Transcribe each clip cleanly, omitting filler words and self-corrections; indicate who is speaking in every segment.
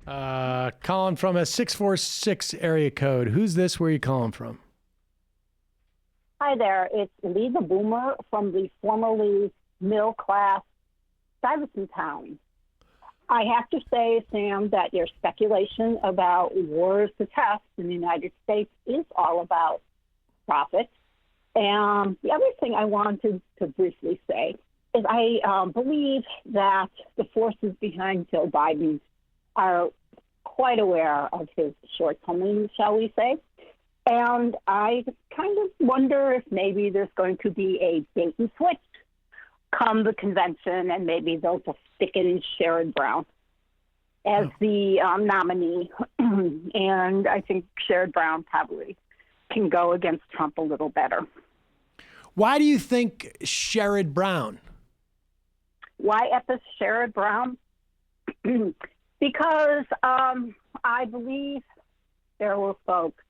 Speaker 1: Calling from a 646 area code. Who's this? Where are you calling from?
Speaker 2: Hi there. It's Lee the Boomer from the formerly middle-class Stuyvesant town. I have to say, Sam, that your speculation about wars to test in the United States is all about profit. And the other thing I wanted to briefly say is I believe that the forces behind Joe Biden are quite aware of his shortcomings, shall we say. And I kind of wonder if maybe there's going to be a bait and switch come the convention, and maybe they'll just stick in Sherrod Brown as the nominee. And I think Sherrod Brown probably can go against Trump a little better.
Speaker 1: Why do you think Sherrod Brown?
Speaker 2: Why Sherrod Brown? Because I believe there were folks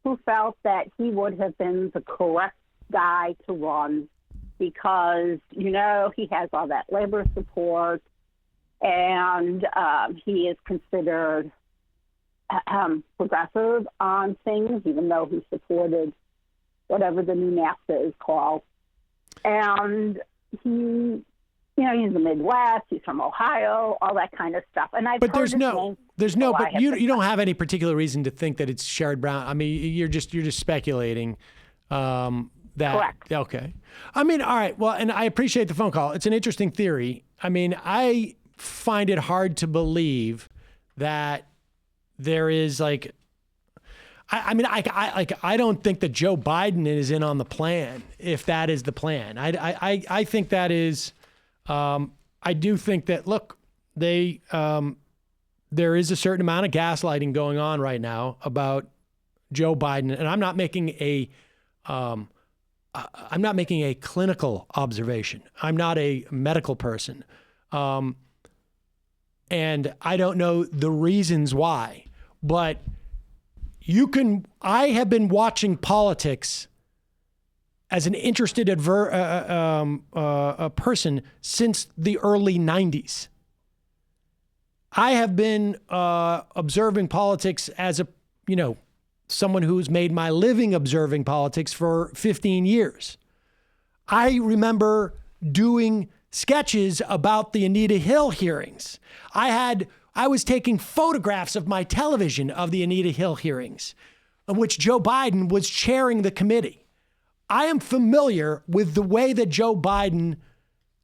Speaker 2: who felt that he would have been the correct guy to run because, you know, he has all that labor support and he is considered progressive on things, even though he supported whatever the new NAFTA is called. And he, you know, he's in the Midwest, he's from Ohio, all that kind of stuff. And I've
Speaker 1: but there's no, but you don't have any particular reason to think that it's Sherrod Brown. I mean, you're just speculating.
Speaker 2: Correct.
Speaker 1: Okay. I mean, all right. Well, and I appreciate the phone call. It's an interesting theory. I mean, I find it hard to believe that there is like, I don't think that Joe Biden is in on the plan, if that is the plan. I think that is, I do think that, look, there is a certain amount of gaslighting going on right now about Joe Biden, and I'm not making a clinical observation. I'm not a medical person. And I don't know the reasons why, but I have been watching politics as an interested a person since the early 90s. I have been observing politics as someone who's made my living observing politics for 15 years. I remember doing sketches about the Anita Hill hearings. I was taking photographs of my television of the Anita Hill hearings, in which Joe Biden was chairing the committee. I am familiar with the way that Joe Biden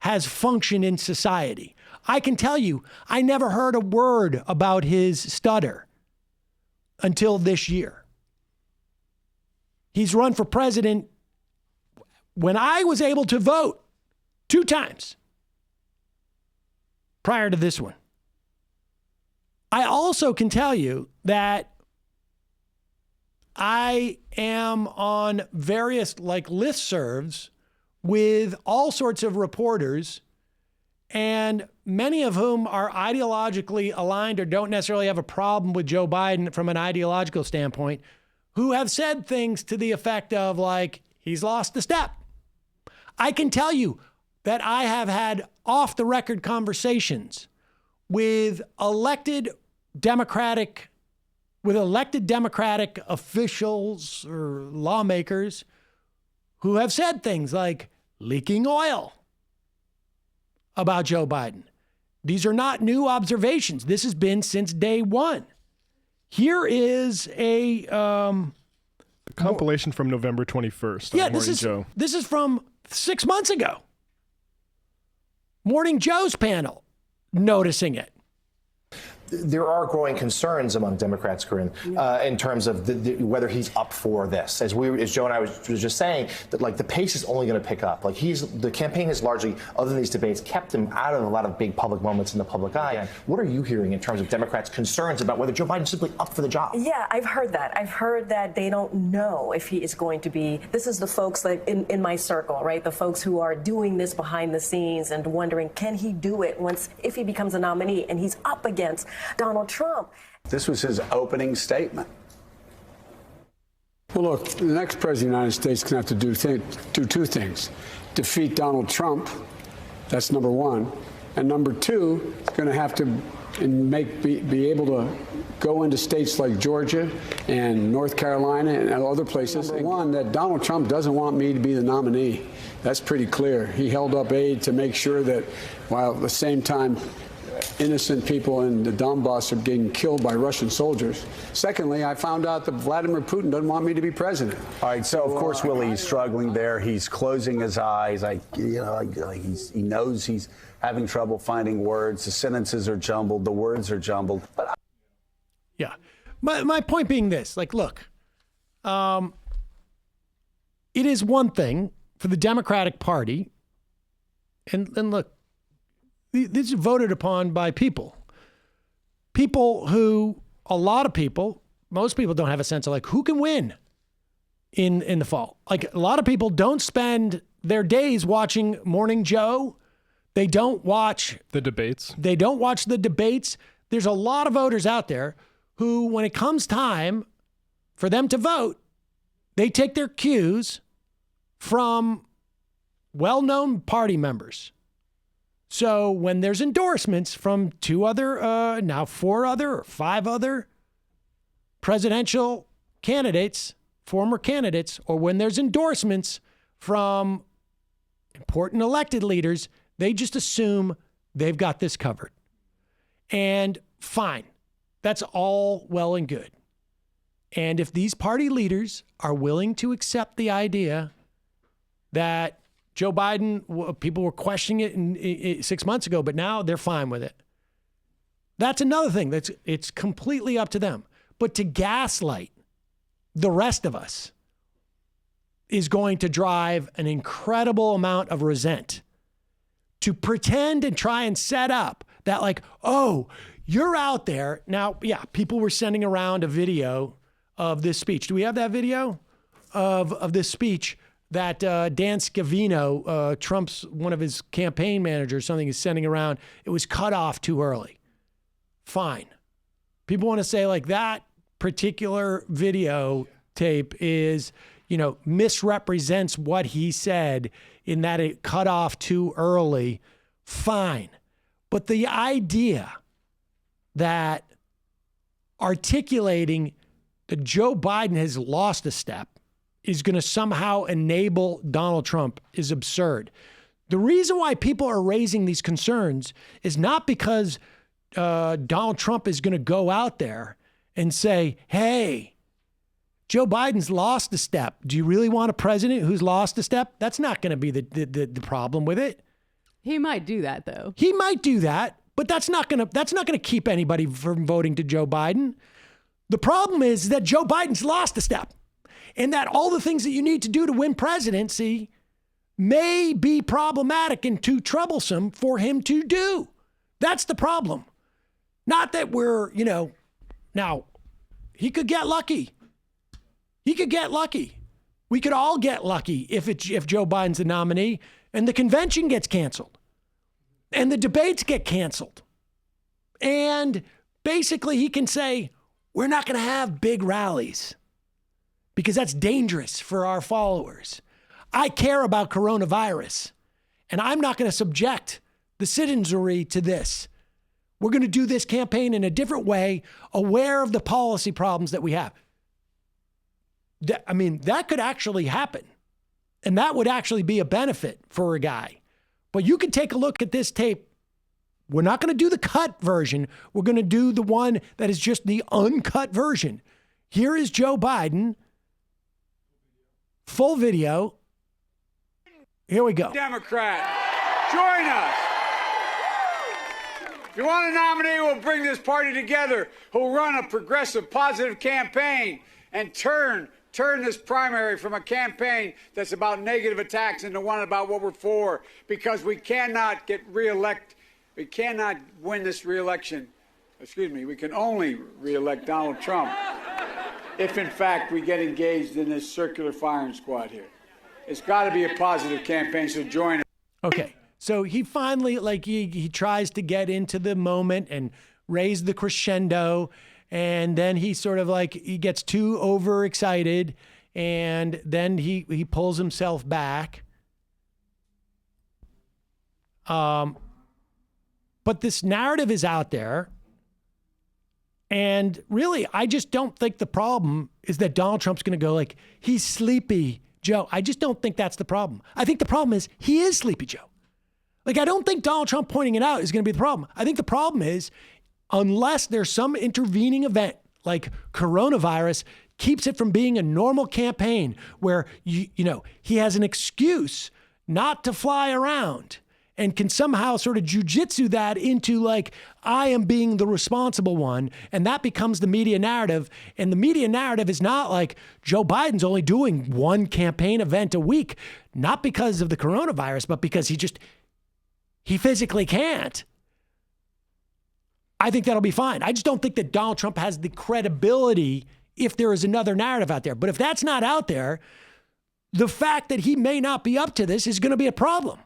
Speaker 1: has functioned in society. I can tell you, I never heard a word about his stutter until this year. He's run for president when I was able to vote 2 times prior to this one. I also can tell you that I am on various listservs with all sorts of reporters, and many of whom are ideologically aligned or don't necessarily have a problem with Joe Biden from an ideological standpoint, who have said things to the effect of he's lost a step. I can tell you that I have had off-the-record conversations with elected Democratic officials or lawmakers who have said things like leaking oil about Joe Biden. These are not new observations. This has been since day one. Here is a
Speaker 3: compilation from November 21st.
Speaker 1: Yeah, this is from 6 months ago. Morning Joe's panel noticing it.
Speaker 4: There are growing concerns among Democrats, Corinne, in terms of whether he's up for this. As Joe and I was just saying, that the pace is only going to pick up. The campaign has largely, other than these debates, kept him out of a lot of big public moments in the public eye. Yeah. What are you hearing in terms of Democrats' concerns about whether Joe Biden's simply up for the job?
Speaker 5: Yeah, I've heard that. I've heard that they don't know if he is going to be. This is the folks in my circle, right? The folks who are doing this behind the scenes and wondering, can he do it if he becomes a nominee and he's up against Donald Trump.
Speaker 6: This was his opening statement.
Speaker 7: Well, look, the next president of the United States is going to have to do 2 things. Defeat Donald Trump. That's number 1. And number 2, he's going to have to and be able to go into states like Georgia and North Carolina and other places. One, that Donald Trump doesn't want me to be the nominee. That's pretty clear. He held up aid to make sure that while at the same time innocent people in the Donbass are getting killed by Russian soldiers. Secondly, I found out that Vladimir Putin doesn't want me to be president.
Speaker 6: All right, so of course, Willie, he's struggling there. He's closing his eyes. He knows he's having trouble finding words. The sentences are jumbled. The words are jumbled. But
Speaker 1: yeah, my point being this: like, look, it is one thing for the Democratic Party, and look, this is voted upon by people who, a lot of people, most people don't have a sense of like who can win in the fall. Like, a lot of people don't spend their days watching Morning Joe. They don't watch
Speaker 3: the debates.
Speaker 1: They don't watch the debates. There's a lot of voters out there who, when it comes time for them to vote, they take their cues from well-known party members. So when there's endorsements from 2 other, now 4 other or 5 other presidential candidates, former candidates, or when there's endorsements from important elected leaders, they just assume they've got this covered. And fine, that's all well and good. And if these party leaders are willing to accept the idea that Joe Biden, people were questioning it in 6 months ago, but now they're fine with it. That's another thing. It's completely up to them. But to gaslight the rest of us is going to drive an incredible amount of resent. To pretend and try and set up that, like, oh, you're out there. Now, yeah, people were sending around a video of this speech. Do we have that video of this speech that Dan Scavino, Trump's one of his campaign managers, something is sending around? It was cut off too early. Fine. People want to say like that particular video tape is, misrepresents what he said in that it cut off too early. Fine. But the idea that articulating that Joe Biden has lost a step is going to somehow enable Donald Trump is absurd. The reason why people are raising these concerns is not because Donald Trump is going to go out there and say, hey, Joe Biden's lost a step. Do you really want a president who's lost a step? That's not going to be the problem with it.
Speaker 8: He might do that, though.
Speaker 1: He might do that, but that's not going to keep anybody from voting to Joe Biden. The problem is that Joe Biden's lost a step, and that all the things that you need to do to win presidency may be problematic and too troublesome for him to do. That's the problem. Not that we're, now he could get lucky. He could get lucky. We could all get lucky if Joe Biden's the nominee and the convention gets canceled and the debates get canceled. And basically he can say, we're not going to have big rallies because that's dangerous for our followers. I care about coronavirus, and I'm not going to subject the citizenry to this. We're going to do this campaign in a different way, aware of the policy problems that we have. That could actually happen, and that would actually be a benefit for a guy. But you can take a look at this tape. We're not going to do the cut version. We're going to do the one that is just the uncut version. Here is Joe Biden. Full video. Here we go.
Speaker 9: Democrat, join us. If you want a nominee, we'll bring this party together, who'll run a progressive, positive campaign and turn this primary from a campaign that's about negative attacks into one about what we're for, because we cannot get reelected. We cannot win this reelection. We can only reelect Donald Trump if, in fact, we get engaged in this circular firing squad here. It's got to be a positive campaign, so join us.
Speaker 1: Okay, so he finally, he tries to get into the moment and raise the crescendo, and then he sort of he gets too overexcited, and then he pulls himself back. But this narrative is out there And really, I just don't think the problem is that Donald Trump's going to go like, he's sleepy, Joe. I just don't think that's the problem. I think the problem is he is sleepy, Joe. Like, I don't think Donald Trump pointing it out is going to be the problem. I think the problem is, unless there's some intervening event like coronavirus keeps it from being a normal campaign where, you know, he has an excuse not to fly around and can somehow sort of jujitsu that into like, I am being the responsible one. And that becomes the media narrative. And the media narrative is not like Joe Biden's only doing one campaign event a week, not because of the coronavirus, but because he physically can't. I think that'll be fine. I just don't think that Donald Trump has the credibility if there is another narrative out there. But if that's not out there, the fact that he may not be up to this is going to be a problem.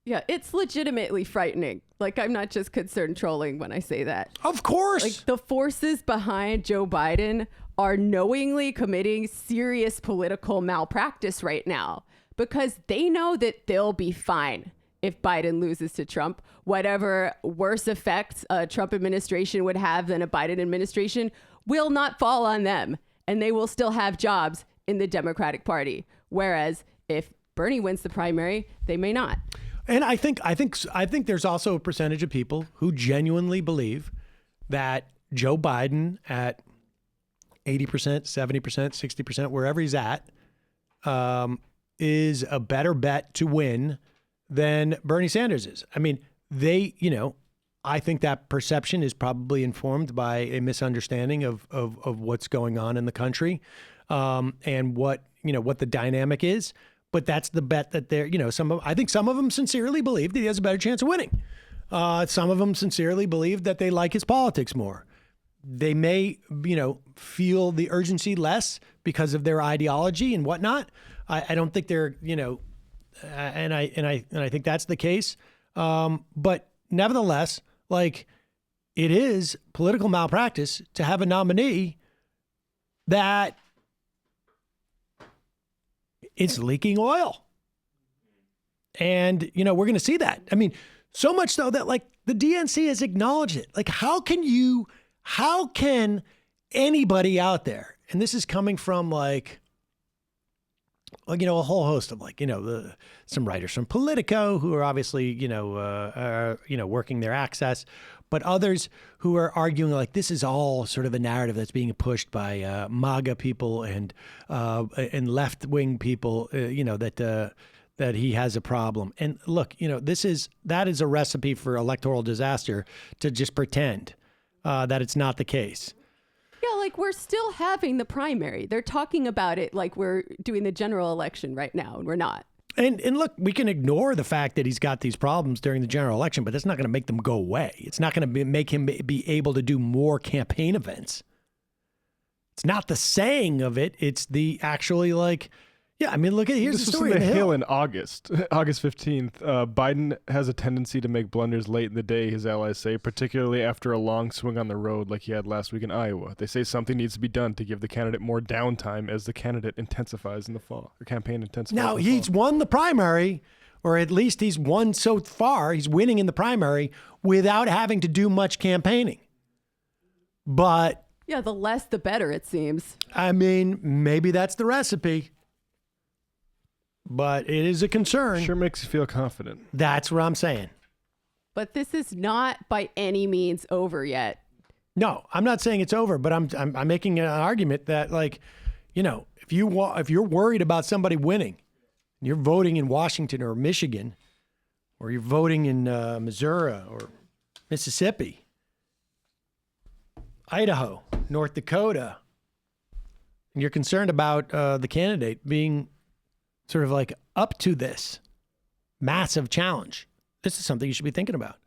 Speaker 8: Yeah, it's legitimately frightening. Like, I'm not just concerned trolling when I say that.
Speaker 1: Of course.
Speaker 8: Like, the forces behind Joe Biden are knowingly committing serious political malpractice right now because they know that they'll be fine if Biden loses to Trump. Whatever worse effects a Trump administration would have than a Biden administration will not fall on them, and they will still have jobs in the Democratic Party. Whereas if Bernie wins the primary, they may not.
Speaker 1: And I think there's also a percentage of people who genuinely believe that Joe Biden at 80%, 70%, 60%, wherever he's at, is a better bet to win than Bernie Sanders is. I mean, I think that perception is probably informed by a misunderstanding of what's going on in the country, and what the dynamic is. But that's the bet that I think some of them sincerely believe that he has a better chance of winning. Some of them sincerely believe that they like his politics more. They may, feel the urgency less because of their ideology and whatnot. I don't think they're, and I think that's the case. But nevertheless, like, it is political malpractice to have a nominee that is leaking oil. And, we're going to see that. I mean, so much so that like the DNC has acknowledged it. Like, how can anybody out there, and this is coming from like, a whole host of some writers from Politico who are obviously, working their access, but others who are arguing like this is all sort of a narrative that's being pushed by MAGA people and left-wing people, that he has a problem. And look, that is a recipe for electoral disaster to just pretend that it's not the case.
Speaker 8: Yeah, like, we're still having the primary. They're talking about it like we're doing the general election right now, and we're not.
Speaker 1: And look, we can ignore the fact that he's got these problems during the general election, but that's not going to make them go away. It's not going to make him be able to do more campaign events. It's not the saying of it. It's the actually look at, here's the story.
Speaker 3: This was in the Hill in August 15th. Biden has a tendency to make blunders late in the day, his allies say, particularly after a long swing on the road like he had last week in Iowa. They say something needs to be done to give the candidate more downtime as the candidate intensifies in the fall. The campaign intensifies.
Speaker 1: Now, he's won the primary, or at least he's won so far. He's winning in the primary without having to do much campaigning. But
Speaker 8: yeah, the less the better, it seems.
Speaker 1: I mean, maybe that's the recipe. But it is a concern.
Speaker 3: Sure makes you feel confident. That's
Speaker 1: what I'm saying.
Speaker 8: But this is not by any means over yet.
Speaker 1: No, I'm not saying it's over, but I'm making an argument that, like, if you're worried about somebody winning, you're voting in Washington or Michigan, or you're voting in Missouri or Mississippi, Idaho, North Dakota, and you're concerned about the candidate being sort of like up to this massive challenge, this is something you should be thinking about.